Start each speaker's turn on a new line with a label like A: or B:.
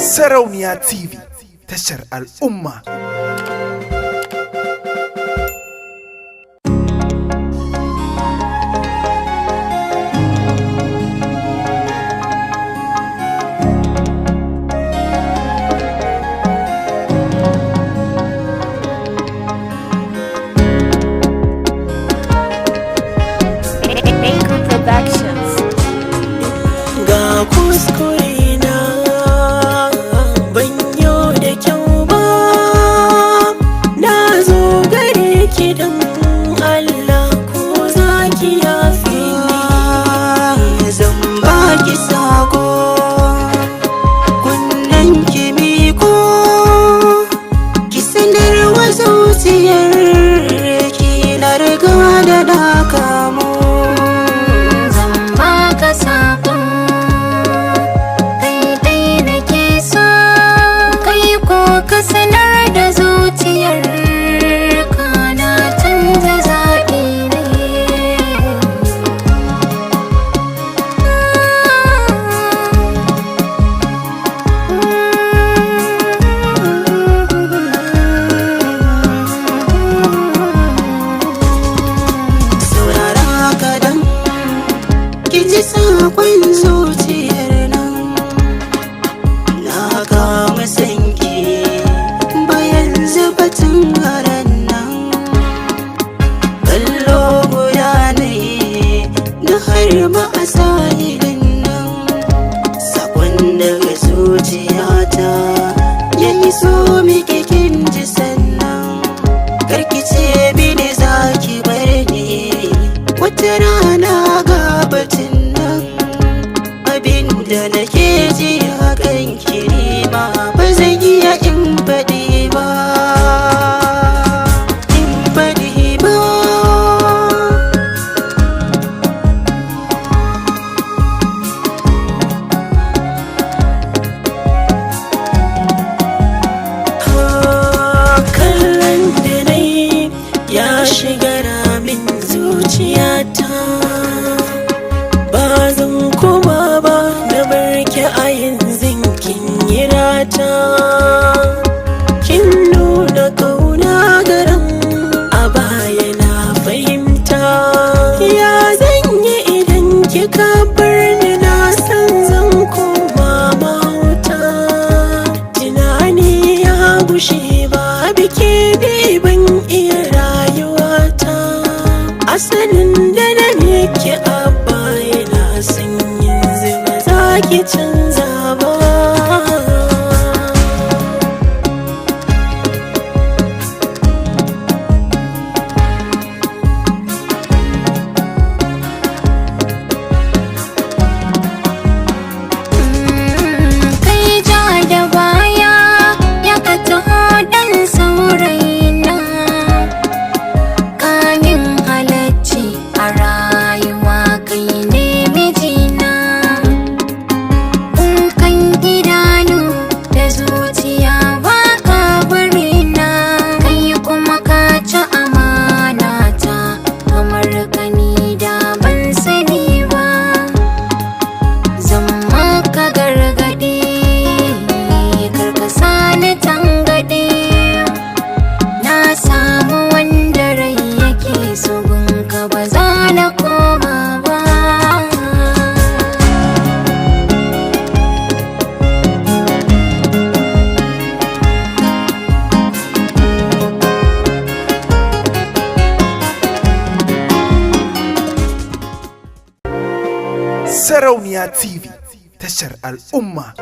A: Sarauniya TV, tashar al'umma.
B: Ga kuskure na ban yo da kyau ba, na zo gare ki dan Allah ko za ki yafe ni. Zan ba ki sako kunnen ki miko, ki sanar wa zuciyar ki na riga da na kamo.
C: Ka sanar da zuciyar ka na canza zaɓi ne.
B: Saurara kaɗan ki ji saƙon zuciyar nan, na kama sanki batun haran nan. Kallo guda ne na harba a sahilin nan, sakon daga zuciyata ya iso miki kin ji sannan. Karkice mini za ki bar ni wata rana ga batun nan. Abinda nake ji a kanki ma ba zan iya in faɗi ba. Ya shiga ramin zuciyata, ba zan koma ba na barki a yanzu kin yi rata. Kin nuna kauna garan a baya na fahimta, ya zan yi idan kika bar ni na san zan koma mahauta. Tunani ya gushe ba bike ne ban iya rayuwata, asalin da na miki a baya na san yanzu ba za ki canza ba.
A: Sarauniya TV, tashar al'umma.